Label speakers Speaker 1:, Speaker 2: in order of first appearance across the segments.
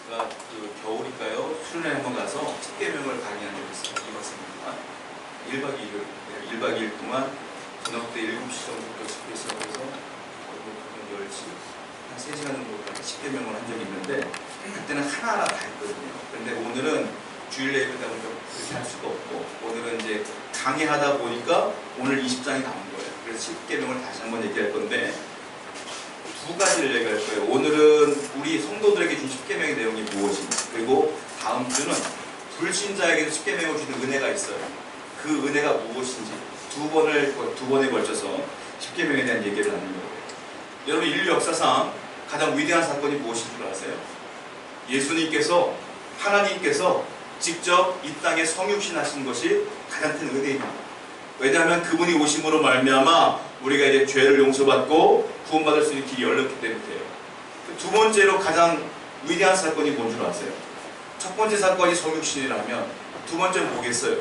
Speaker 1: 제가 겨울일까요? 수련회 한번 가서 십계명을 강의한 적이 있어요. 2박 3일. 1박 2일 동안 저녁 때 7시 정도부터 집회 시작해서 10시, 한 3시간 정도까지 십계명을 한 적이 있는데 그때는 하나하나 다 했거든요. 그런데 오늘은 주일 예배다 보니까 그렇게 할 수가 없고 오늘은 이제 강의하다 보니까 오늘 20장이 나온 거예요. 그래서 십계명을 다시 한번 얘기할 건데 두 가지를 얘기할 거예요. 오늘은 우리 성도들에게 준 십계명의 내용이 무엇인지, 그리고 다음 주는 불신자에게도 십계명을 주는 은혜가 있어요. 그 은혜가 무엇인지 두 번에 걸쳐서 십계명에 대한 얘기를 하는 거예요. 여러분, 인류 역사상 가장 위대한 사건이 무엇인 줄 아세요? 예수님께서, 하나님께서 직접 이 땅에 성육신 하신 것이 가장 큰 은혜입니다. 왜냐하면 그분이 오심으로 말미암아 우리가 이제 죄를 용서받고 구원받을 수 있는 길이 열렸기 때문이에요. 두 번째로 가장 위대한 사건이 뭔 줄 아세요? 첫 번째 사건이 성육신이라면 두 번째는 뭐겠어요?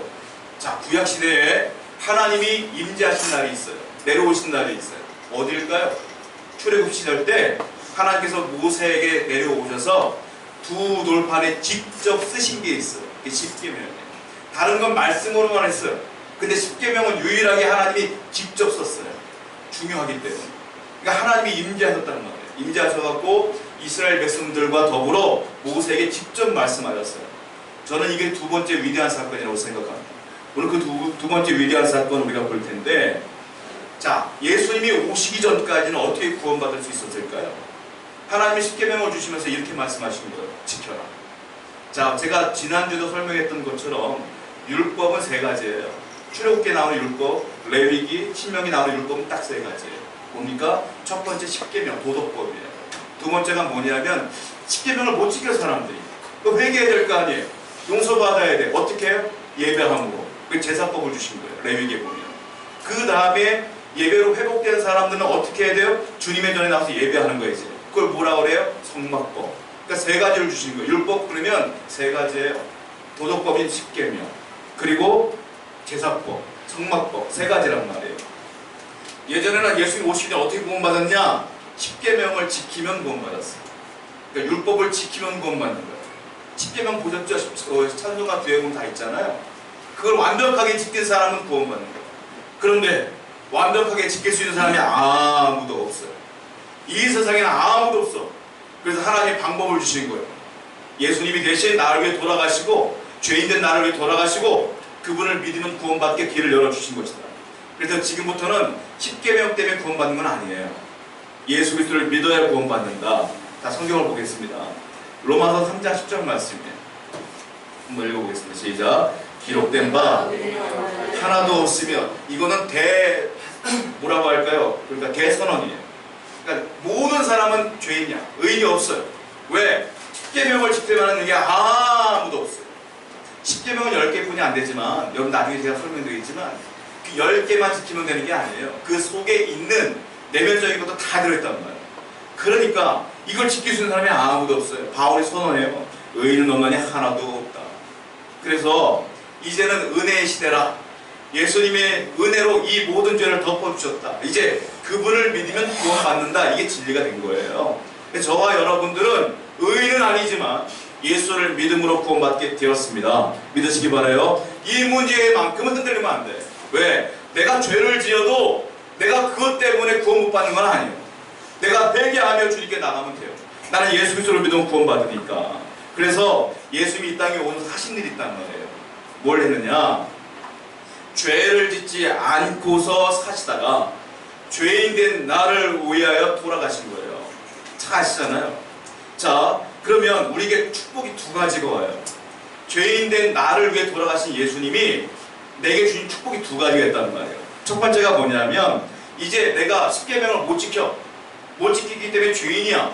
Speaker 1: 자, 구약시대에 하나님이 임재하신 날이 있어요. 내려오신 날이 있어요. 어딜까요? 출애굽 시절 때 하나님께서 모세에게 내려오셔서 두 돌판에 직접 쓰신 게 있어요. 그게 십계명이에요. 다른 건 말씀으로만 했어요. 근데 십계명은 유일하게 하나님이 직접 썼어요. 중요하기 때문에. 그러니까 하나님이 임재하셨다는 말이에요. 임재하셔갖고 이스라엘 백성들과 더불어 모세에게 직접 말씀하셨어요. 저는 이게 두 번째 위대한 사건이라고 생각합니다. 오늘 그 두 번째 위대한 사건을 우리가 볼 텐데, 자, 예수님이 오시기 전까지는 어떻게 구원받을 수 있었을까요? 하나님이 십계명을 주시면서 이렇게 말씀하신 거예요. 지켜라. 자, 제가 지난주도 설명했던 것처럼 율법은 세 가지예요. 출애굽기에 나오는 율법, 레위기, 신명기 나오는 율법은 딱 세 가지예요. 뭡니까? 첫 번째 십계명, 도덕법이에요. 두 번째가 뭐냐면 십계명을 못 지켜 사람들이 또 회개해야 될 거 아니에요. 용서받아야 돼. 어떻게 해요? 예배함으로. 그 제사법을 주신 거예요. 레위기에 보면. 그 다음에 예배로 회복된 사람들은 어떻게 해야 돼요? 주님의 전에 나와서 예배하는 거예요. 이제. 그걸 뭐라 그래요? 성막법. 그러니까 세 가지를 주신 거예요. 율법 그러면 세 가지예요. 도덕법인 십계명, 그리고 제사법, 성막법, 세 가지란 말이에요. 예전에는 예수님 오시기 전에 어떻게 구원받았냐? 십계명을 지키면 구원받았어요. 그러니까 율법을 지키면 구원받는 거예요. 십계명 보셨죠? 찬송가 뒤에 보면 다 있잖아요. 그걸 완벽하게 지킨 사람은 구원받는 거예요. 그런데 완벽하게 지킬 수 있는 사람이 아무도 없어요. 이 세상에는 아무도 없어. 그래서 하나님이 방법을 주신 거예요. 예수님이 대신 나를 위해 돌아가시고 죄인된 나를 위해 돌아가시고 그분을 믿으면 구원받게 길을 열어주신 것이다. 그래서 지금부터는 십계명 때문에 구원받는 건 아니에요. 예수 그리스도를 믿어야 구원받는다. 자, 성경을 보겠습니다. 로마서 3장 10절 말씀이에요. 한번 읽어보겠습니다. 시작. 기록된 바 하나도 없으며, 이거는 뭐라고 할까요? 그러니까 대선언이에요. 그러니까 모든 사람은 죄인이야. 의인이 없어요. 왜? 십계명을 지킬 만한 게 아무도 없어요. 십계명은 10개뿐이 안 되지만, 여러분 나중에 제가 설명드리겠지만 그 10개만 지키면 되는 게 아니에요. 그 속에 있는 내면적인 것도 다 들어있단 말이에요. 그러니까 이걸 지킬 수 있는 사람이 아무도 없어요. 바울이 선언해요. 의인은 없나니 하나도 없다. 그래서 이제는 은혜의 시대라. 예수님의 은혜로 이 모든 죄를 덮어주셨다. 이제 그분을 믿으면 구원받는다. 이게 진리가 된 거예요. 저와 여러분들은 의인은 아니지만 예수를 믿음으로 구원받게 되었습니다. 믿으시기 바라요. 이 문제만큼은 흔들리면 안 돼. 왜? 내가 죄를 지어도 내가 그것 때문에 구원 못 받는 건 아니에요. 내가 회개하며 주님께 나가면 돼요. 나는 예수 그리스도를 믿으면 구원받으니까. 그래서 예수님이 이 땅에 오셔서 하신 일이 있단 말이에요. 뭘 했느냐? 죄를 짓지 않고서 사시다가 죄인된 나를 위하여 돌아가신 거예요. 잘 아시잖아요. 자, 그러면 우리에게 축복이 두 가지가 와요. 죄인된 나를 위해 돌아가신 예수님이 내게 주신 축복이 두 가지가 있단 말이에요. 첫 번째가 뭐냐면, 이제 내가 십계명을 못 지키기 때문에 죄인이야.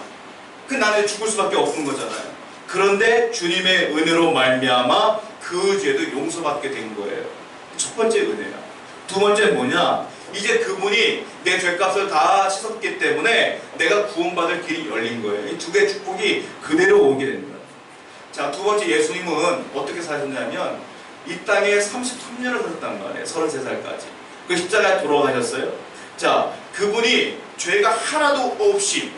Speaker 1: 그 나는 죽을 수밖에 없는 거잖아요. 그런데 주님의 은혜로 말미암아 그 죄도 용서받게 된 거예요. 첫 번째 은혜야. 두 번째는 뭐냐? 이제 그분이 내 죄값을 다 씻었기 때문에 내가 구원받을 길이 열린 거예요. 이 두 개의 축복이 그대로 오게 됩니다. 자, 두 번째, 예수님은 어떻게 사셨냐면 이 땅에 33년을 사셨단 말이에요. 33살까지. 그 십자가에 돌아가셨어요. 자, 그분이 죄가 하나도 없이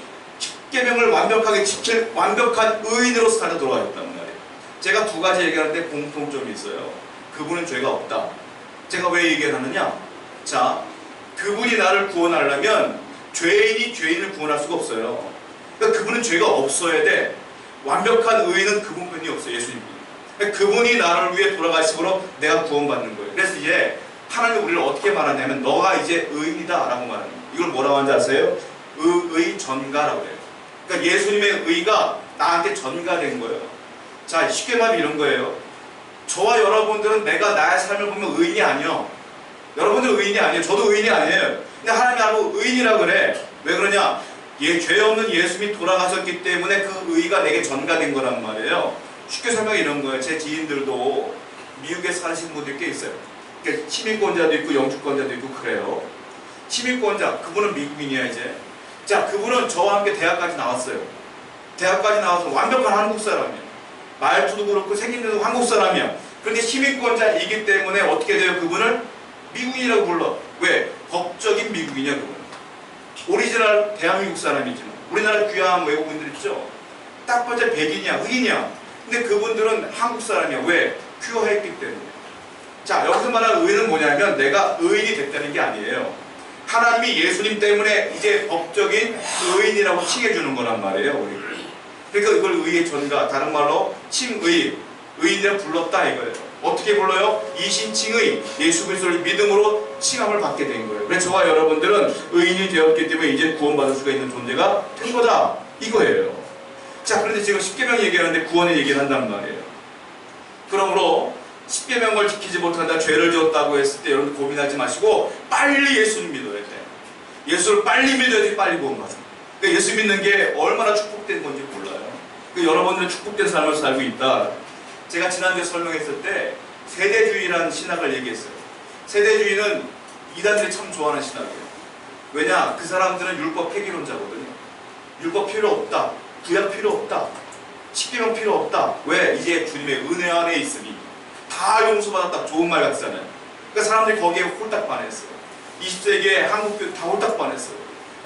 Speaker 1: 십계명을 완벽하게 지킬 완벽한 의인으로 살아 돌아가셨단 말이에요. 제가 두 가지 얘기하는데 공통점이 있어요. 그분은 죄가 없다. 제가 왜 얘기하느냐? 자, 그분이 나를 구원하려면 죄인이 죄인을 구원할 수가 없어요. 그러니까 그분은 죄가 없어야 돼. 완벽한 의인은 그분뿐이 없어요. 예수님. 그러니까 그분이 나를 위해 돌아가심으로 내가 구원받는 거예요. 그래서 이제 하나님이 우리를 어떻게 말하냐면 너가 이제 의인이다 라고 말하는 거예요. 이걸 뭐라고 하는지 아세요? 의전가라고 해요. 그러니까 예수님의 의가 나한테 전가된 거예요. 자, 쉽게 말하면 이런 거예요. 저와 여러분들은 내가 나의 삶을 보면 의인이 아니요. 여러분들 의인이 아니에요. 저도 의인이 아니에요. 근데 하나님이 나를 의인이라 그래. 왜 그러냐? 죄 없는 예수님이 돌아가셨기 때문에 그 의가 내게 전가된 거란 말이에요. 쉽게 설명해 이런 거예요. 제 지인들도 미국에 사시는 분들 꽤 있어요. 그러니까 시민권자도 있고 영주권자도 있고 그래요. 시민권자, 그분은 미국인이야 이제. 자, 그분은 저와 함께 대학까지 나왔어요. 대학까지 나와서 완벽한 한국 사람이에요. 말투도 그렇고 생긴데도 한국 사람이야. 그런데 시민권자이기 때문에 어떻게 돼요? 그분을 미국인이라고 불러. 왜? 법적인 미국인이야 그분은. 오리지널 대한민국 사람이지만 우리나라 귀한 외국인들 있죠? 딱 봐도 백인이야, 흑인이야. 근데 그분들은 한국 사람이야. 왜? 큐어했기 때문에. 자, 여기서 말하는 의는 뭐냐면 내가 의인이 됐다는 게 아니에요. 하나님이 예수님 때문에 이제 법적인 의인이라고 칭해주는 거란 말이에요. 우리. 그러니까 이걸 의의 전가, 다른 말로 칭의, 의인이라 불렀다 이거예요. 어떻게 불러요? 이신칭의, 예수 그리스도를 믿음으로 칭함을 받게 된 거예요. 그래서 저와 여러분들은 의인이 되었기 때문에 이제 구원받을 수가 있는 존재가 된 거다 이거예요. 자, 그런데 지금 십계명 얘기하는데 구원의 얘기를 한단 말이에요. 그러므로 십계명을 지키지 못한다, 죄를 지었다고 했을 때 여러분 고민하지 마시고 빨리 예수를 믿어야 돼. 예수를 빨리 믿어야지 빨리 구원받아. 그러니까 예수 믿는 게 얼마나 축복된 건지 몰라요. 그러니까 여러분들은 축복된 삶을 살고 있다. 제가 지난주에 설명했을 때 세대주의라는 신학을 얘기했어요. 세대주의는 이단들이 참 좋아하는 신학이에요. 왜냐? 그 사람들은 율법 폐기론자거든요. 율법 필요 없다. 구약 필요 없다. 십계명 필요 없다. 왜? 이제 주님의 은혜 안에 있으니 다 용서받았다. 좋은 말 같잖아요. 그러니까 사람들이 거기에 홀딱 반했어요. 20세기에 한국교 다 홀딱 반했어요.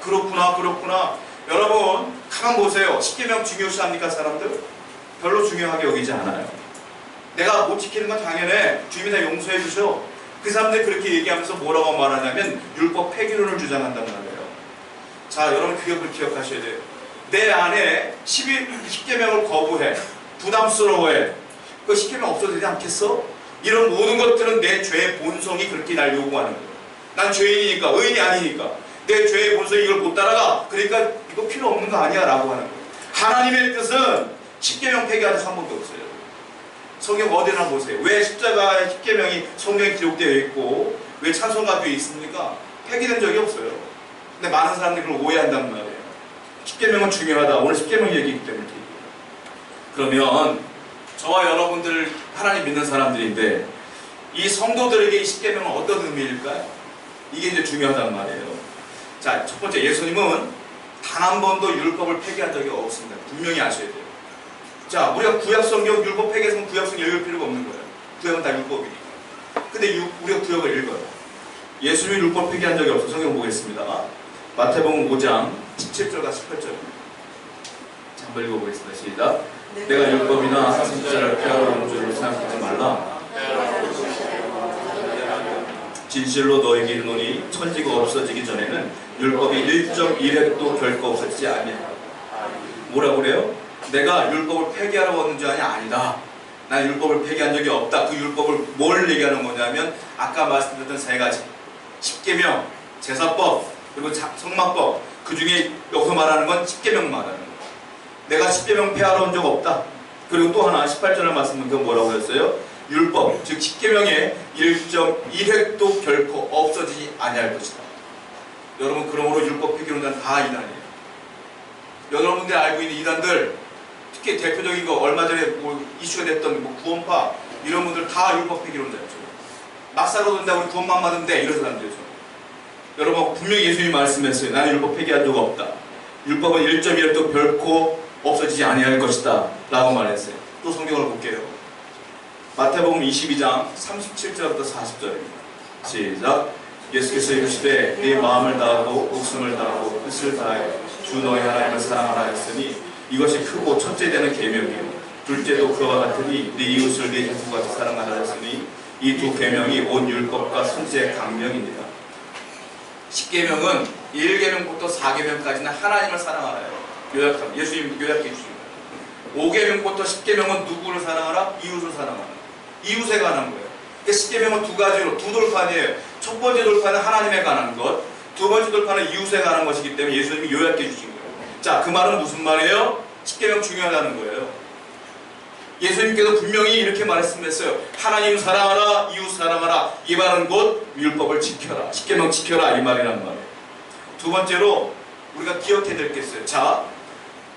Speaker 1: 그렇구나, 그렇구나. 여러분, 가만 보세요. 십계명 중요시합니까, 사람들? 별로 중요하게 여기지 않아요. 내가 못 지키는 건 당연해. 주님이 다 용서해 주셔. 그 사람들이 그렇게 얘기하면서 뭐라고 말하냐면 율법 폐기론을 주장한단 말이에요. 자, 여러분 그걸 기억하셔야 돼요. 내 안에 10계명을 거부해. 부담스러워해. 그 10계명 없어도 되지 않겠어? 이런 모든 것들은 내 죄의 본성이 그렇게 날 요구하는 거예요. 난 죄인이니까, 의인이 아니니까. 내 죄의 본성이 이걸 못 따라가. 그러니까 이거 필요 없는 거 아니야 라고 하는 거예요. 하나님의 뜻은 10계명 폐기하는 한 번도 없어요. 성경 어디나 보세요. 왜 십자가의 10계명이 성경에 기록되어 있고 왜 찬송가도 있습니까? 폐기된 적이 없어요. 근데 많은 사람들이 그걸 오해한단 말이에요. 10계명은 중요하다. 오늘 10계명 얘기이기 때문에. 그러면 저와 여러분들 하나님 믿는 사람들인데 이 성도들에게 이 10계명은 어떤 의미일까요? 이게 이제 중요하단 말이에요. 자, 첫 번째, 예수님은 단 한 번도 율법을 폐기한 적이 없습니다. 분명히 아셔야 돼요. 자, 우리가 구약성경 율법 폐기해서 구약성경 읽을 필요가 없는 거예요. 구약은 다 율법이니까. 근데 우리가 구약을 읽어요. 예수님이 율법 폐기한 적이 없어요. 성경 보겠습니다. 마태복음 5장 17절과 18절입니다. 자, 한번 읽어보겠습니다. 시작. 내가 율법이나 십자가를 폐하려는 줄을 생각하지 말라. 진실로 너에게 이르노니 천지가 없어지기 전에는 율법이 1.1획도 결코 없어지지 아니하리라. 뭐라고 그래요? 내가 율법을 폐기하러 왔는 줄 아냐? 아니다. 난 율법을 폐기한 적이 없다. 그 율법을 뭘 얘기하는 거냐면 아까 말씀드렸던 세 가지. 십계명, 제사법, 그리고 성막법. 그 중에 여기서 말하는 건 십계명 말하는 거예요. 내가 십계명 폐하러 온 적 없다. 그리고 또 하나 18절의 말씀은 그 뭐라고 했어요? 율법, 즉 십계명의 1.1획도 결코 없어지지 아니할 것이다. 여러분, 그러므로 율법 폐기론자는 다 이단이에요. 여러분들이 알고 있는 이단들, 특히 대표적인 거 얼마 전에 뭐 이슈가 됐던 뭐 구원파 이런 분들 다 율법 폐기론자였죠. 막사로 된다 우리 구원만 받으면 돼 이런 사람들이죠. 여러분 분명히 예수님이 말씀했어요. 나는 율법 폐기한 적 없다. 율법은 1.1획도 결코 없어지지 아니할 것이다 라고 말했어요. 또 성경을 볼게요. 마태복음 22장 37절부터 40절입니다. 시작. 예수께서 이르시되 네 마음을 다하고 목숨을 다하고 뜻을 다하여 주 너희 하나님을 사랑하라 했으니 이것이 크고 첫째 되는 계명이요 둘째도 그와 같으니 네 이웃을 네 자신같이 사랑하라 했으니 이 두 계명이 온 율법과 선지의 강명입니다. 10계명은 1계명부터 4계명까지는 하나님을 사랑하라요. 요약합니다. 예수님 요약해 주신 거예요. 5계명부터 10계명은 누구를 사랑하라? 이웃을 사랑하라. 이웃에 관한 거예요. 10계명은 두 가지로, 두 돌판이에요. 첫 번째 돌판은 하나님에 관한 것, 두 번째 돌판은 이웃에 관한 것이기 때문에 예수님이 요약해 주신 거예요. 자, 그 말은 무슨 말이에요? 10계명 중요하다는 거예요. 예수님께서 분명히 이렇게 말씀했어요. 하나님 사랑하라, 이웃 사랑하라. 이 말은 곧 율법을 지켜라. 10계명 지켜라. 이 말이란 말이에요. 두 번째로 우리가 기억해야 될 게 있어요. 자,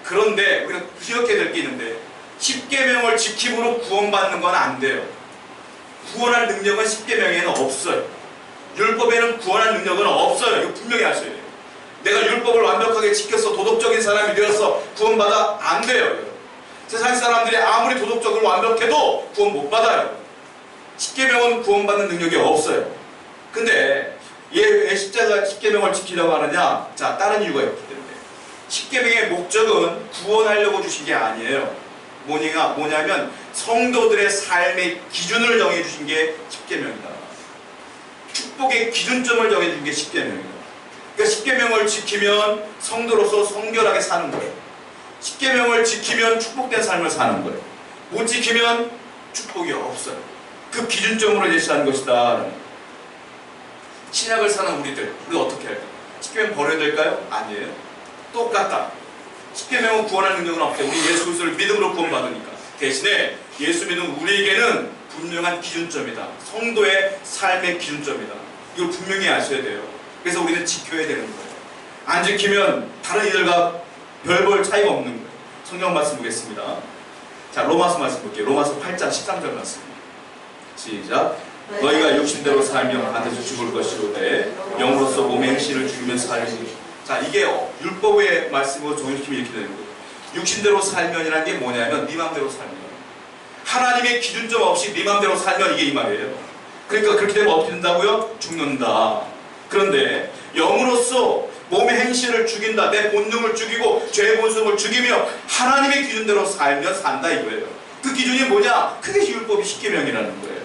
Speaker 1: 그런데 우리가 기억해야 될 게 있는데 10계명을 지킴으로 구원받는 건 안 돼요. 구원할 능력은 10계명에는 없어요. 율법에는 구원할 능력은 없어요. 이거 분명히 아셔야 돼요. 내가 율법을 완벽하게 지켜서 도덕적인 사람이 되어서 구원받아 안 돼요. 세상 사람들이 아무리 도덕적으로 완벽해도 구원 못 받아요. 10계명은 구원받는 능력이 없어요. 근데 얘 왜 십자가 10계명을 지키려고 하느냐? 자, 다른 이유가 있기 때문에 10계명의 목적은 구원하려고 주신 게 아니에요. 뭐냐면 성도들의 삶의 기준을 정해주신 게 10계명이다. 축복의 기준점을 정해준 게 10계명이다. 그러니까 10계명을 지키면 성도로서 성결하게 사는 거예요. 10계명을 지키면 축복된 삶을 사는 거예요. 못 지키면 축복이 없어요. 그 기준점으로 제시하는 것이다. 신약을 사는 우리가 어떻게 할까요? 10계명 버려야 될까요? 아니에요. 똑같다. 10계명은 구원할 능력은 없대요. 우리 예수 그리스도를 믿음으로 구원받으니까. 대신에 예수 믿는 우리에게는 분명한 기준점이다. 성도의 삶의 기준점이다. 이걸 분명히 아셔야 돼요. 그래서 우리는 지켜야 되는 거예요. 안 지키면 다른 이들과 별 볼 차이가 없는 거예요. 성경 말씀 보겠습니다. 자, 로마서 말씀 볼게요. 로마서 8장 13절 말씀. 시작. 너희가 육신대로 살면 반드시 죽을 것이로되 영으로서 몸의 행실을 죽이면 살리니. 자, 이게 율법의 말씀으로 정의시키면 이렇게 되는 거예요. 육신대로 살면이라는 게 뭐냐면 네 맘대로 살면. 하나님의 기준점 없이 네 맘대로 살면 이게 이 말이에요. 그러니까 그렇게 되면 어떻게 된다고요? 죽는다. 그런데 영으로서 몸의 행실을 죽인다. 내 본능을 죽이고 죄의 본성을 죽이며 하나님의 기준대로 살면 산다 이거예요. 그 기준이 뭐냐? 그게 율법이 10계명이라는 거예요.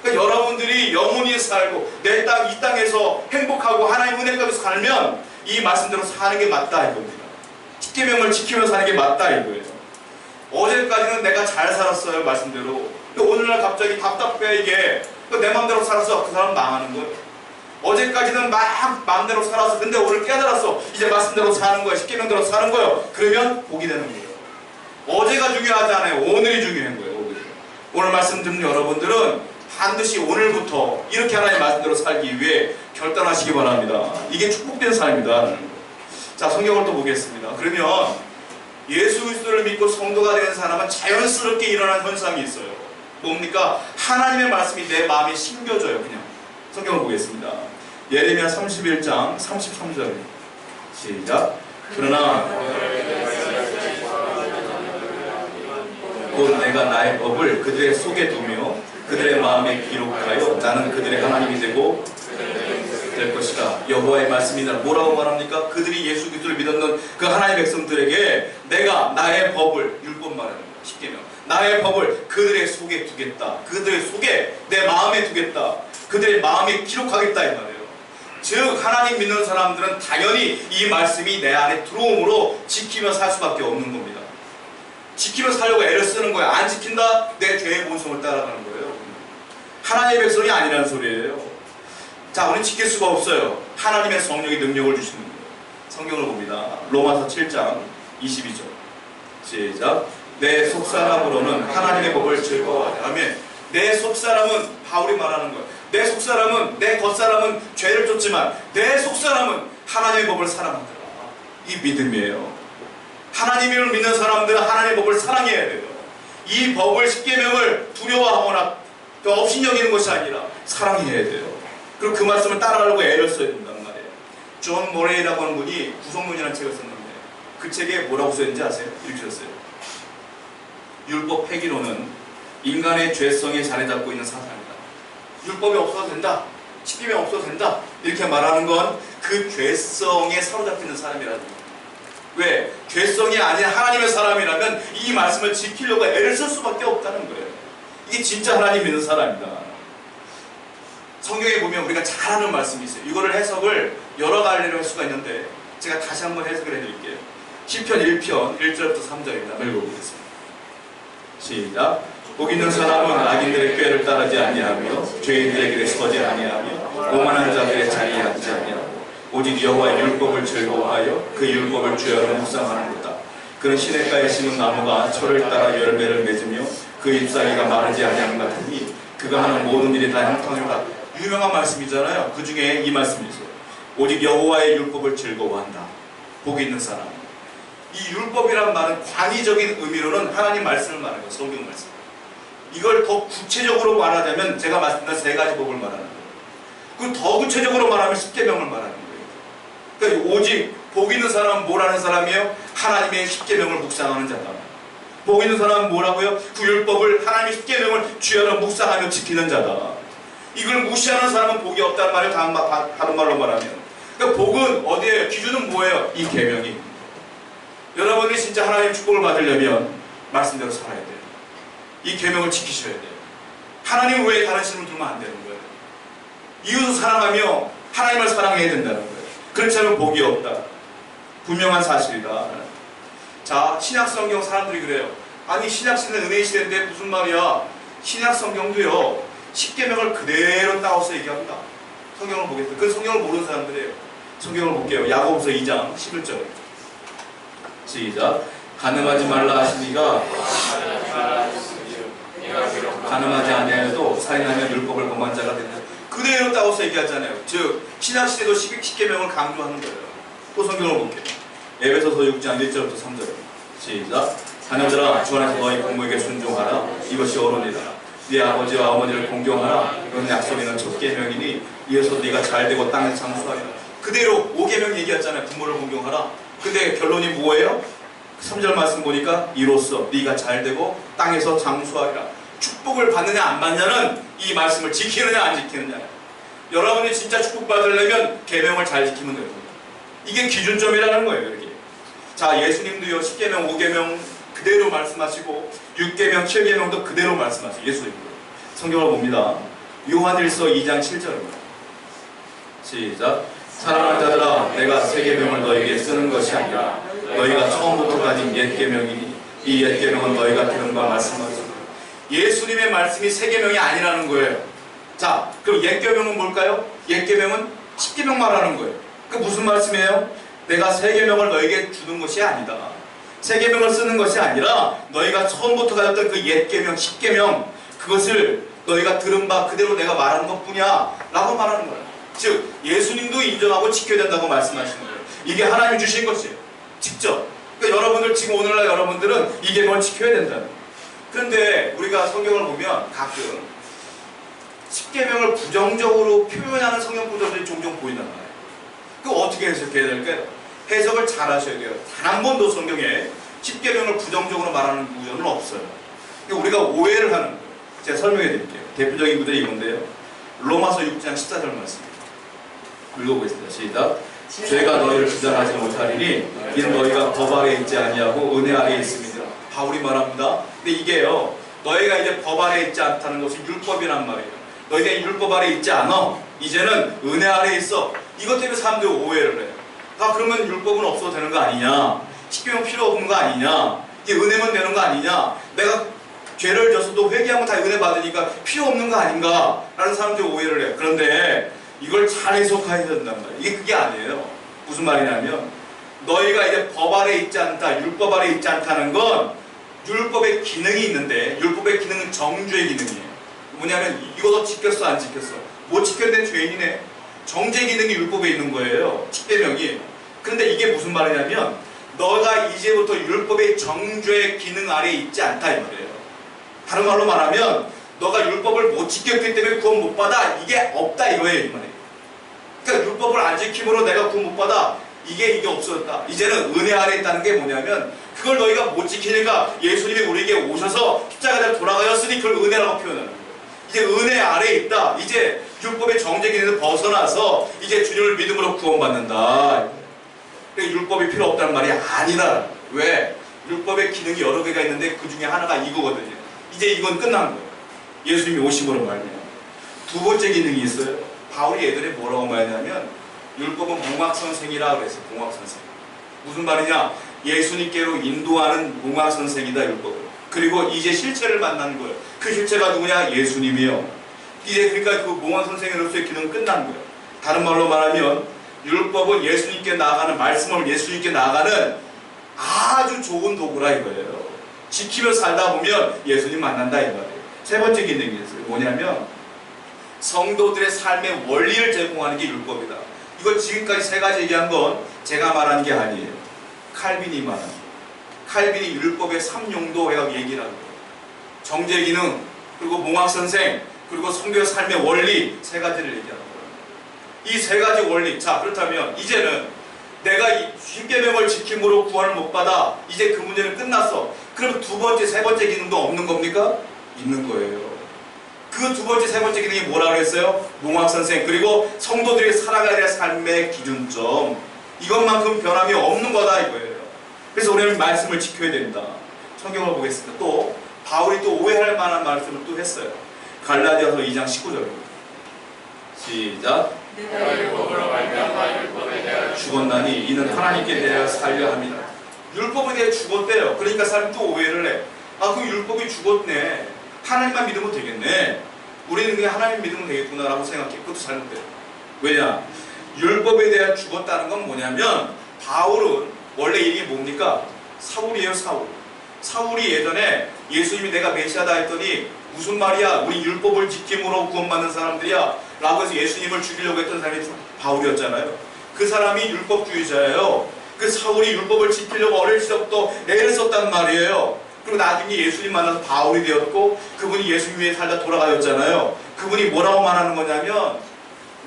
Speaker 1: 그러니까 여러분들이 영원히 살고 이 땅에서 행복하고 하나님 은혜 가운데 살면 이 말씀대로 사는 게 맞다 이겁니다. 10계명을 지키면서 사는 게 맞다 이거예요. 어제까지는 내가 잘 살았어요 말씀대로. 근데 오늘날 갑자기 답답해 이게. 내 맘대로 살아서 그 사람 망하는 거예요. 어제까지는 막 마음대로 살아서 근데 오늘 깨달았어. 이제 말씀대로 사는 거야. 10계명대로 사는 거예요. 그러면 복이 되는 거예요. 어제가 중요하지 않아요. 오늘이 중요한 거예요. 오늘 말씀 듣는 여러분들은 반드시 오늘부터 이렇게 하나님의 말씀대로 살기 위해 결단하시기 바랍니다. 이게 축복된 삶이다. 자, 성경을 또 보겠습니다. 그러면 예수 그리스도를 믿고 성도가 되는 사람은 자연스럽게 일어나는 현상이 있어요. 뭡니까? 하나님의 말씀이 내 마음에 심겨져요. 그냥 성경을 보겠습니다. 예레미야 31장 33절 시작. 그러나 곧 내가 나의 법을 그들의 속에 두며 그들의 마음에 기록하여 나는 그들의 하나님이 되고 될 것이다. 여호와의 말씀이다. 뭐라고 말합니까? 그들이 예수 그리스도를 믿었는 그 하나님의 백성들에게 내가 나의 법을, 율법 말하는 거예요. 10계명. 나의 법을 그들의 속에 두겠다. 그들의 속에 내 마음에 두겠다. 그들의 마음에 기록하겠다 이 말이에요. 즉 하나님 믿는 사람들은 당연히 이 말씀이 내 안에 들어옴으로 지키며 살 수밖에 없는 겁니다. 지키며 살려고 애를 쓰는 거예요. 안 지킨다? 내 죄의 본성을 따라가는 거예요. 하나님의 백성이 아니라는 소리예요. 자, 우리는 지킬 수가 없어요. 하나님의 성령이 능력을 주시는 거예요. 성경을 봅니다. 로마서 7장 22절 시작. 내 속사람으로는 하나님의 법을 즐거워하자. 아멘. 내 속사람은 바울이 말하는 거예요. 내 속사람은, 내 겉사람은 죄를 쫓지만 내 속사람은 하나님의 법을 사랑하더라. 이 믿음이에요. 하나님을 믿는 사람들은 하나님의 법을 사랑해야 돼요. 이 법을 10계명을 두려워하거나 업신여기는 것이 아니라 사랑해야 돼요. 그리고 그 말씀을 따라가려고 애를 써야 된단 말이에요. 존 모레이라고 하는 분이 구속론이라는 책을 썼는데 그 책에 뭐라고 써있는지 아세요? 이렇게 썼어요. 율법 폐기론은 인간의 죄성에 자리 잡고 있는 사상이다. 율법이 없어도 된다. 10계명 없어도 된다. 이렇게 말하는 건 그 죄성에 사로잡히는 사람이라는 거예요. 왜? 죄성이 아닌 하나님의 사람이라면 이 말씀을 지키려고 애를 쓸 수밖에 없다는 거예요. 이게 진짜 하나님 믿는 사람이다. 성경에 보면 우리가 잘 아는 말씀이 있어요. 이거를 해석을 여러 갈래로 할 수가 있는데 제가 다시 한번 해석을 해드릴게요. 시편 1편 1절부터 3절입니다. 읽어보겠습니다. 시작. 복 있는 사람은 악인들의 꾀를 따르지 아니하며 죄인들의 길에 서지 아니하며 오만한 자들의 자리에 앉지 아니하고 오직 여호와의 율법을 즐거워하여 그 율법을 주야로 묵상하는도다. 그는 시냇가에 심은 나무가 철을 따라 열매를 맺으며 그 잎사귀가 마르지 아니하는 것 같으니 그가 하는 모든 일이 다 형통하다. 유명한 말씀이잖아요. 그 중에 이 말씀이 있어요. 오직 여호와의 율법을 즐거워한다. 복이 있는 사람. 이 율법이란 말은 광의적인 의미로는 하나님 말씀을 말하는 거예요. 성경 말씀. 이걸 더 구체적으로 말하자면 제가 말씀드린 세 가지 법을 말하는 거예요. 그 더 구체적으로 말하면 십계명을 말하는 거예요. 그러니까 오직 복 있는 사람은 뭐라는 사람이에요? 하나님의 십계명을 묵상하는 자다. 복 있는 사람은 뭐라고요? 그 율법을 하나님의 십계명을 주야로 묵상하며 지키는 자다. 이걸 무시하는 사람은 복이 없다는 말을 다른 말로 말하면, 그러니까 복은 어디에요? 기준은 뭐예요? 이 계명이. 여러분이 진짜 하나님의 축복을 받으려면 말씀대로 살아야 돼요. 이 계명을 지키셔야 돼요. 하나님 외에 다른 신을 두면 안 되는 거예요. 이웃을 사랑하며 하나님을 사랑해야 된다는 거예요. 그렇지 않으면 복이 없다. 분명한 사실이다. 자, 신약 성경 사람들이 그래요. 아니 신약 시대는 은혜의 시대인데 무슨 말이야? 신약 성경도요 십계명을 그대로 따와서 얘기합니다. 성경을 보겠습니다. 그 성경을 모르는 사람들이에요. 성경을 볼게요. 야고보서 2장 11절 시작. 간음하지 말라 하시니가 간음하지 아니하여도 살인하면 율법을 범한 자가 된다. 그대로 따와서 얘기하잖아요. 즉 신약시대도 십계명을 강조하는 거예요. 또 성경을 볼게요. 에베소서 6장 1절부터 3절 시작. 자녀들아 주 안에서 너희 부모에게 순종하라. 이것이 어른이다. 네 아버지와 어머니를 공경하라. 이건 약속 있는 첫 계명이니 이어서 네가 잘되고 땅에 장수하리라. 그대로 5계명 얘기했잖아요. 부모를 공경하라. 근데 결론이 뭐예요? 3절 말씀 보니까 이로써 네가 잘되고 땅에서 장수하리라. 축복을 받느냐 안 받느냐는 이 말씀을 지키느냐 안 지키느냐예요. 여러분이 진짜 축복받으려면 계명을 잘 지키는 거예요. 이게 기준점이라는 거예요. 이렇게. 자, 예수님도요 10계명 5계명 그대로 말씀하시고 6계명 7계명도 그대로 말씀하시고 예수님도 성경을 봅니다. 요한일서 2장 7절입니다. 시작. 사랑하는 자들아 내가 새 계명을 너에게 쓰는 것이 아니라 너희가 처음부터 가진 옛 계명이니 이 옛 계명은 너희가 들은 바 말씀하시고 예수님의 말씀이 새 계명이 아니라는 거예요. 자, 그럼 옛 계명은 뭘까요? 옛 계명은 10계명 말하는 거예요. 그 무슨 말씀이에요? 내가 새 계명을 너에게 주는 것이 아니다. 새 계명을 쓰는 것이 아니라 너희가 처음부터 가졌던 그 옛 계명 10계명 그것을 너희가 들은 바 그대로 내가 말하는 것뿐이야 라고 말하는 거예요. 즉 예수님도 인정하고 지켜야 된다고 말씀하시는 거예요. 이게 하나님이 주신 것이에요. 직접. 그러니까 여러분들 지금 오늘날 여러분들은 이 계명을 지켜야 된다는 거예요. 그런데 우리가 성경을 보면 가끔 10계명을 부정적으로 표현하는 성경 구절들이 종종 보인단 말이에요. 그거 어떻게 해석해야 될까요? 해석을 잘 하셔야 돼요. 단 한 번도 성경에 10계명을 부정적으로 말하는 구절은 없어요. 그러니까 우리가 오해를 하는 거예요. 제가 설명해 드릴게요. 대표적인 구절이 이건데요. 로마서 6장 14절 말씀 읽어보겠습니다. 시작. 죄가 너희를 주장하지 못하리니 이는 너희가 법 아래 있지 아니하고 은혜 아래 있습니다. 바울이 말합니다. 근데 이게요 너희가 이제 법 아래 있지 않다는 것은 율법이란 말이에요. 너희가 율법 아래 있지 않아. 이제는 은혜 아래 있어. 이것 때문에 사람들이 오해를 해요. 아 그러면 율법은 없어도 되는 거 아니냐? 십계명 필요 없는 거 아니냐? 이게 은혜만 되는 거 아니냐? 내가 죄를 졌어도 회개하면 다 은혜 받으니까 필요 없는 거 아닌가? 라는 사람들이 오해를 해요. 그런데 이걸 잘 해석해야 된단 말이에요. 이게 그게 아니에요. 무슨 말이냐면 너희가 이제 법 아래 있지 않다, 율법 아래 있지 않다는 건 율법의 기능이 있는데 율법의 기능은 정죄의 기능이에요. 뭐냐면 이거 지켰어 안 지켰어? 못 지켰는데 죄인이네. 정죄 기능이 율법에 있는 거예요. 10계명이. 그런데 이게 무슨 말이냐면 너가 이제부터 율법의 정죄 기능 아래에 있지 않다 이 말이에요. 다른 말로 말하면 너가 율법을 못 지켰기 때문에 구원 못 받아 이게 없다 이거예요 이 말이에요. 그러니까 율법을 안 지킴으로 내가 구원 못 받아 이게 없어졌다. 이제는 은혜 아래에 있다는 게 뭐냐면 그걸 너희가 못 지키니까 예수님이 우리에게 오셔서 십자가에 돌아가셨으니 그걸 은혜라고 표현하는 거예요. 이제 은혜 아래에 있다. 이제 율법의 정죄 기능에서 벗어나서 이제 주님을 믿음으로 구원받는다. 그러니까 율법이 필요 없다는 말이 아니다. 왜? 율법의 기능이 여러 개가 있는데 그 중에 하나가 이거거든요. 이제 이건 끝난 거예요. 예수님이 오심으로 말이에요. 두 번째 기능이 있어요. 바울이 예전에 뭐라고 말하냐면 율법은 몽학선생이라 그랬어요. 몽학선생. 무슨 말이냐? 예수님께로 인도하는 몽학선생이다 율법은. 그리고 이제 실체를 만나는 거예요. 그 실체가 누구냐? 예수님이요. 이제 그러니까 그 몽학선생으로서의 기능은 끝난 거예요. 다른 말로 말하면 율법은 예수님께 나아가는, 말씀을 예수님께 나아가는 아주 좋은 도구라 이거예요. 지키며 살다 보면 예수님 만난다 이 말이에요. 세 번째 기능이 있어요. 뭐냐면 성도들의 삶의 원리를 제공하는 게 율법이다. 이거 지금까지 세 가지 얘기한 건 제가 말하는 게 아니에요. 칼빈이 말한 거예요. 칼빈이 율법의 3용도 해서 얘기를 하는 거예요. 정죄 기능, 그리고 몽학선생, 그리고 성도의 삶의 원리 세 가지를 얘기하는 거예요. 이 세 가지 원리. 자, 그렇다면 이제는 내가 이 십계명을 지킴으로 구원을 못 받아. 이제 그 문제는 끝났어. 그럼 두 번째, 세 번째 기능도 없는 겁니까? 있는 거예요. 그 두 번째, 세 번째 기능이 뭐라 그랬어요? 몽학선생, 그리고 성도들이 살아가야 될 삶의 기준점. 이것만큼 변함이 없는 거다 이거예요. 그래서 우리는 말씀을 지켜야 된다. 성경을 보겠습니다. 또 바울이 또 오해할 만한 말씀을 또 했어요. 갈라디아서 2장 19절입니다. 시작.
Speaker 2: 내가 율법으로 말미암아 율법에 대하여
Speaker 1: 죽었나니 이는 하나님께 대하여 살려 합니다. 율법에 대해 죽었대요. 그러니까 사람이 또 오해를 해. 아, 그 율법이 죽었네. 하나님만 믿으면 되겠네. 우리는 그냥 하나님 믿으면 되겠구나라고 생각해. 그것도 잘못돼요. 왜냐? 율법에 대해 죽었다는 건 뭐냐면 바울은 원래 이름이 뭡니까? 사울이에요. 사울. 사울이 예전에 예수님이 내가 메시아다 했더니 무슨 말이야? 우리 율법을 지킴으로 구원받는 사람들이야 라고 해서 예수님을 죽이려고 했던 사람이 바울이었잖아요. 그 사람이 율법주의자예요. 그 사울이 율법을 지키려고 어릴 적부터 애를 썼단 말이에요. 그리고 나중에 예수님 만나서 바울이 되었고 그분이 예수님 위에 살다 돌아가셨잖아요. 그분이 뭐라고 말하는 거냐면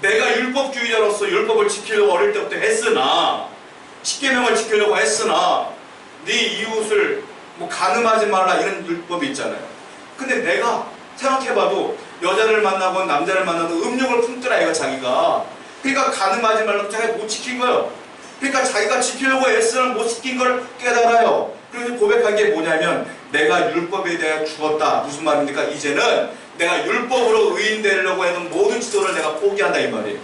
Speaker 1: 내가 율법주의자로서 율법을 지키려고 어릴 때부터 했으나 십계명을 지키려고 했으나 네 이웃을 뭐 간음하지 말라 이런 율법이 있잖아요. 근데 내가 생각해봐도 여자를 만나고 남자를 만나도 음욕을 품더라 이거 자기가. 그러니까 간음하지 말라고 자기가 못 지킨 거예요. 그러니까 자기가 지키려고 애쓰는 못 지킨 걸 깨달아요. 그래서 고백한 게 뭐냐면 내가 율법에 대해 죽었다. 무슨 말입니까? 이제는 내가 율법으로 의인되려고 했던 모든 지도를 내가 포기한다 이 말이에요.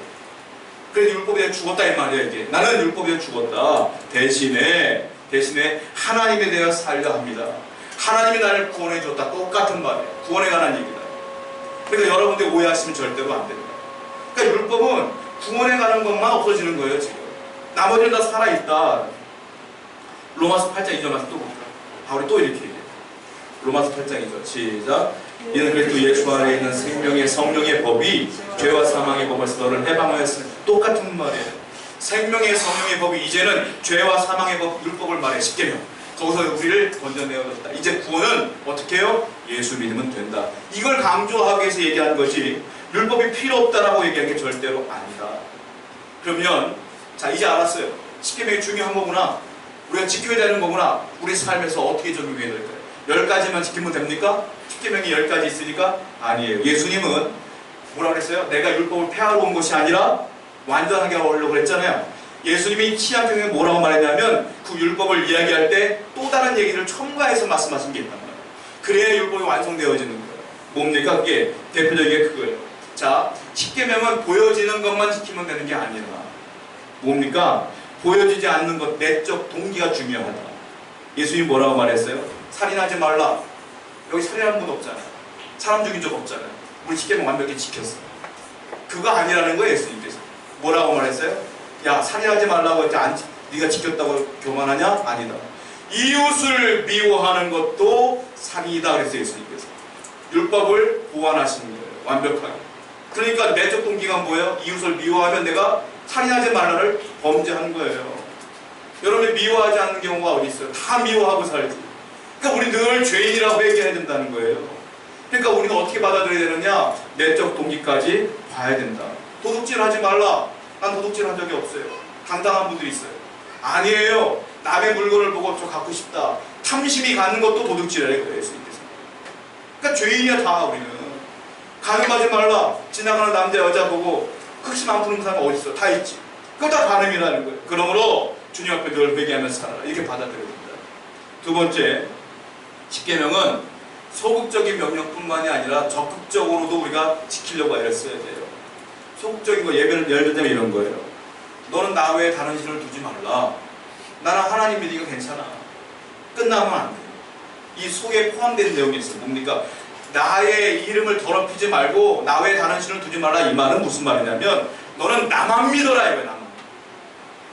Speaker 1: 그래서 율법에 대해 죽었다 이 말이에요. 이게. 나는 율법에 대해 죽었다. 대신에 하나님에 대해 살려 합니다. 하나님이 나를 구원해 줬다. 똑같은 말이에요. 구원에 관한 얘기다. 그러니까 여러분들 오해하시면 절대로 안 됩니다. 그러니까 율법은 구원에 관한 것만 없어지는 거예요. 지금 나머지는 다 살아있다. 로마서 8장 2절 말씀 또 봅시다. 바울이 또 이렇게 얘기해요. 로마서 8장 2절 시작. 이는 그리스도 예수 안에 있는 생명의 성령의 법이 죄와 사망의 법에서 너를 해방하였으니 똑같은 말이에요. 생명의 성령의 법이 이제는 죄와 사망의 법, 율법을 말해 십계명. 거기서 우리를 건져내어줬다. 이제 구원은 어떻게 해요? 예수 믿으면 된다. 이걸 강조하기 위해서 얘기한 것이 율법이 필요 없다라고 얘기한 게 절대로 아니다. 그러면 자 이제 알았어요. 십계명이 중요한 거구나. 우리가 지켜야 되는 거구나. 우리 삶에서 어떻게 적용해야 될까요? 10가지만 지키면 됩니까? 십계명이 10가지 있으니까 아니에요. 예수님은 뭐라 그랬어요? 내가 율법을 폐하러 온 것이 아니라 완전하게 하려고 그랬잖아요. 예수님이 치안경에 뭐라고 말했냐면 그 율법을 이야기할 때 또 다른 얘기를 첨가해서 말씀하신 게 있단 말이에요. 그래야 율법이 완성되어지는 거예요. 뭡니까? 그게 대표적인 그거예요. 자, 십계명은 보여지는 것만 지키면 되는 게 아니라 뭡니까? 보여지지 않는 것, 내적 동기가 중요하다. 예수님이 뭐라고 말했어요? 살인하지 말라. 여기 살인한 분 없잖아요. 사람 죽인 적 없잖아요. 우리 십계명 완벽히 지켰어. 그거 아니라는 거예요. 예수님께서 뭐라고 말했어요? 야, 살인하지 말라고 했지 네가 지켰다고 교만하냐? 아니다. 이웃을 미워하는 것도 살인이다 그랬어요. 예수님께서 율법을 보완하시는 거예요. 완벽하게. 그러니까 내적 동기가 뭐예요? 이웃을 미워하면 내가 살인하지 말라를 범죄하는 거예요. 여러분이 미워하지 않는 경우가 어디 있어요? 다 미워하고 살지. 그러니까 우리 늘 죄인이라고 얘기해야 된다는 거예요. 그러니까 우리는 어떻게 받아들여야 되느냐? 내적 동기까지 봐야 된다. 도둑질하지 말라. 난 도둑질한 적이 없어요. 당당한 분들이 있어요. 아니에요. 남의 물건을 보고 저 갖고 싶다. 탐심이 가는 것도 도둑질이라고 그래요. 예수님께서. 그러니까 죄인이야 다 우리는. 간음하지 말라. 지나가는 남자 여자 보고 흑심 안 푸는 사람 어디 있어? 다 있지. 그거 다 간음이라는 거예요. 그러므로 주님 앞에 늘 회개하면서 살아라. 이렇게 받아들여야 됩니다. 두 번째, 십계명은 소극적인 명령뿐만이 아니라 적극적으로도 우리가 지키려고 애를 써야 돼요. 소극적인 거 예를 들자면 이런 거예요. 너는 나 외에 다른 신을 두지 말라. 나는 하나님 믿으니까 괜찮아. 끝나면 안 돼. 이 속에 포함된 내용이 있어요. 뭡니까? 나의 이름을 더럽히지 말고 나 외에 다른 신을 두지 말라. 이 말은 무슨 말이냐면 너는 나만 믿어라 이거야. 나만.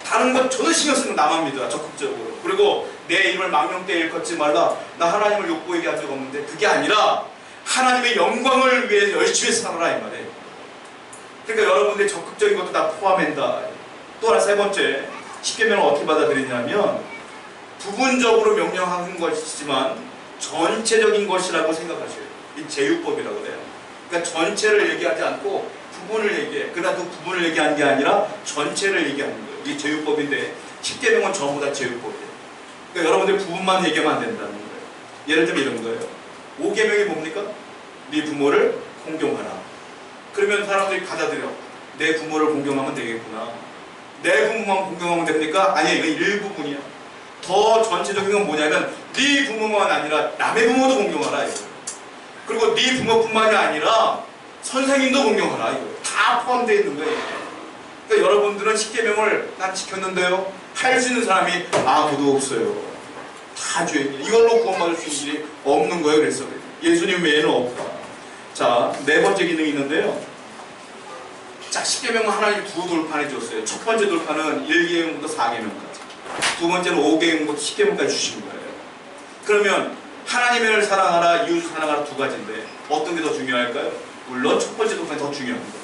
Speaker 1: 다른 것 전혀 신경 쓰는 나만 믿어라. 적극적으로. 그리고 내 이름을 망령되이 일컫지 말라. 나 하나님을 욕보이게 한 적 없는데 그게 아니라 하나님의 영광을 위해서 열심히 살아라 이 말이에요. 그러니까 여러분들이 적극적인 것도 다 포함한다. 또 하나 세 번째, 십계명을 어떻게 받아들이냐면 부분적으로 명령하는 것이지만 전체적인 것이라고 생각하셔요. 이 제휴법이라고 그래요. 그러니까 전체를 얘기하지 않고 부분을 얘기해. 그러나 그 부분을 얘기하는 게 아니라 전체를 얘기하는 거예요. 이게 제휴법인데 십계명은 전부 다 제휴법이에요. 그러니까 여러분들 부분만 얘기하면 안 된다는 거예요. 예를 들면 이런 거예요. 5계명이 뭡니까? 네 부모를 공경하라. 그러면 사람들이 받아들여. 내 부모를 공경하면 되겠구나. 내 부모만 공경하면 됩니까? 아니야, 이건 일부분이야. 더 전체적인 건 뭐냐면 네 부모만 아니라 남의 부모도 공경하라 이거. 그리고 네 부모뿐만이 아니라 선생님도 공경하라 이거. 다 포함되어 있는 거예요. 그러니까 여러분들은 십계명을 난 지켰는데요, 할 수 있는 사람이 아무도 없어요. 다 죄인이에요. 이걸로 구원받을 수 있는 일이 없는 거예요. 그래서 예수님 외에는 없다. 자, 네 번째 기능이 있는데요. 자, 십계명은 하나님이 두 돌판해 줬어요. 첫 번째 돌판은 1계명부터 4계명까지. 두 번째는 5계명부터 10계명까지 주신 거예요. 그러면 하나님을 사랑하라, 이웃을 사랑하라 두 가지인데 어떤 게 더 중요할까요? 물론 첫 번째 돌판이 더 중요한 거예요.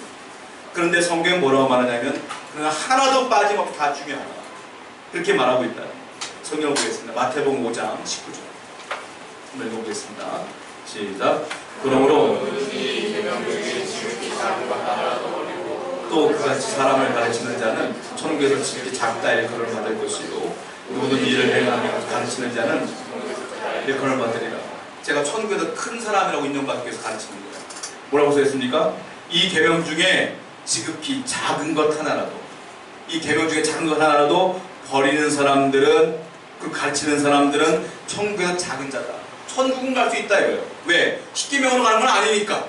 Speaker 1: 그런데 성경은 뭐라고 말하냐면 그러나 하나도 빠짐없이 다 중요하다. 그렇게 말하고 있다. 성경을 보겠습니다. 마태복음 5장 19절. 한번 읽어보겠습니다. 시작. 그러므로 또 그같이 사람을 가르치는 자는 천국에서 지극히 작다 일컬음을 받을 것이요 모든 일을 행하며 가르치는 자는 일컬음을 받으리라. 제가 천국에서 큰 사람이라고 인정받기 위해서 가르치는 거예요. 뭐라고 써있습니까? 이 계명 중에 지극히 작은 것 하나라도, 이 계명 중에 작은 것 하나라도 버리는 사람들은, 그 가르치는 사람들은 천국에서 작은 자다. 천국은 갈 수 있다 이거예요. 왜? 십계명으로 가는 건 아니니까.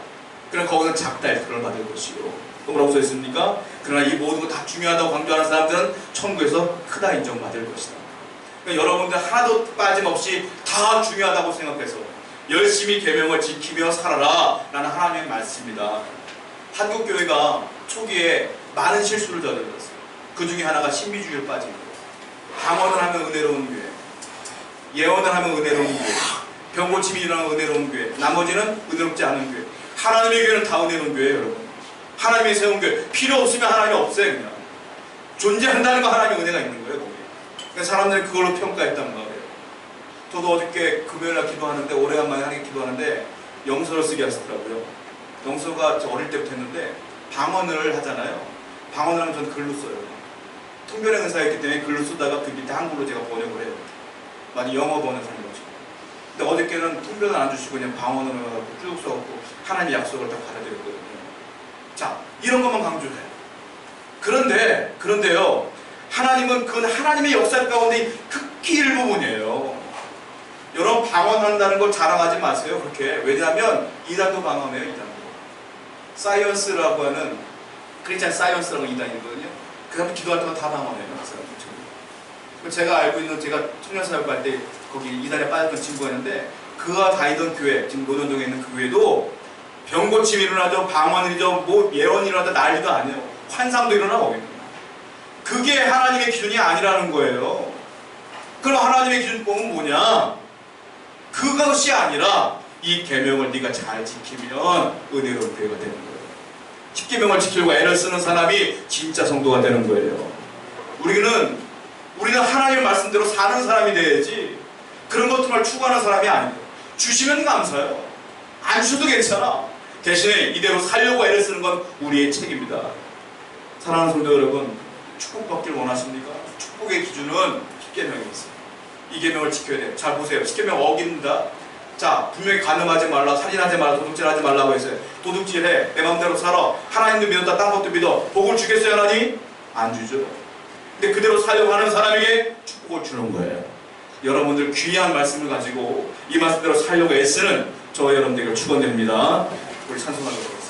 Speaker 1: 그럼 거기서 작다 일컬음을 받을 것이요. 또 뭐라고 써있습니까? 그러나 이 모든 거 다 중요하다고 강조하는 사람들은 천국에서 크다 인정받을 것이다. 그러니까 여러분들 하나도 빠짐없이 다 중요하다고 생각해서 열심히 계명을 지키며 살아라 라는 하나님의 말씀입니다. 한국교회가 초기에 많은 실수를 저질렀어요. 그 중에 하나가 신비주의를 빠진 거예요. 방언을 하면 은혜로운 교회, 예언을 하면 은혜로운 교회, 병고침이 일어나면 은혜로운 교회, 나머지는 은혜롭지 않은 교회. 하나님의 교회는 다 은혜로운 교회예요, 여러분. 하나님이 세운 교회. 필요 없으면 하나님이 없어요, 그냥. 존재한다는 거 하나님의 은혜가 있는 거예요, 거기. 그러니까 사람들이 그걸로 평가했단 말이에요. 저도 어저께 금요일날 기도하는데, 오래간만에 하나님 기도하는데 영서를 쓰게 하시더라고요. 영서가 저 어릴 때부터 했는데 방언을 하잖아요. 방언을 하면 저는 글로 써요. 통변의 은사였기 때문에 글로 쓰다가 그 밑에 한글로 제가 번역을 해요. 많이 영어 번역하는 거죠. 근데 어저께는 통변을 안 주시고 그냥 방언으로 해갖고 쭉 써갖고 하나님의 약속을 딱 받아들였거든요. 자, 이런 것만 강조해요. 그런데요, 하나님은 그 하나님의 역사 가운데 극히 일부분이에요. 여러분, 방언한다는 걸 자랑하지 마세요, 그렇게. 왜냐하면 이단도 방언해요, 이단도. 사이언스라고 하는 크리스찬 사이언스라고 이단이거든요. 그 사람도 기도할 때마다 다 방언해요, 그 사람들. 제가 알고 있는, 제가 청년사역 할 때 거기 이단에 빠졌던 친구였는데 그가 다니던 교회, 지금 노년동에 있는 그 교회도 병고침이 일어나죠, 방언이죠, 뭐 예언이 일어나도 난리도 아니에요. 환상도 일어나고. 그게 하나님의 기준이 아니라는 거예요. 그럼 하나님의 기준법은 뭐냐? 그것이 아니라 이 계명을 네가 잘 지키면 은혜로운 교회가 되는 거예요. 십계명을 지키려고 애를 쓰는 사람이 진짜 성도가 되는 거예요. 우리는 하나님의 말씀대로 사는 사람이 돼야지 그런 것들만 추구하는 사람이 아니에요. 주시면 감사해요. 안 주셔도 괜찮아. 대신에 이대로 살려고 애를 쓰는 건 우리의 책임입니다. 사랑하는 성도 여러분, 축복받기를 원하십니까? 축복의 기준은 십계명이 있어요. 이 계명을 지켜야 돼요. 잘 보세요. 십계명 어깁니다. 자, 분명히 간음하지 말라, 살인하지 말라, 도둑질하지 말라고 했어요. 도둑질해, 내 마음대로 살아. 하나님도 믿었다, 딴 것도 믿어. 복을 주겠어요, 하나님? 안 주죠. 근데 그대로 살려고 하는 사람에게 축복을 주는 거예요. 여러분들 귀한 말씀을 가지고 이 말씀대로 살려고 애쓰는 저와 여러분들에게 축원됩니다. 우리 찬송하도록 하겠습니다.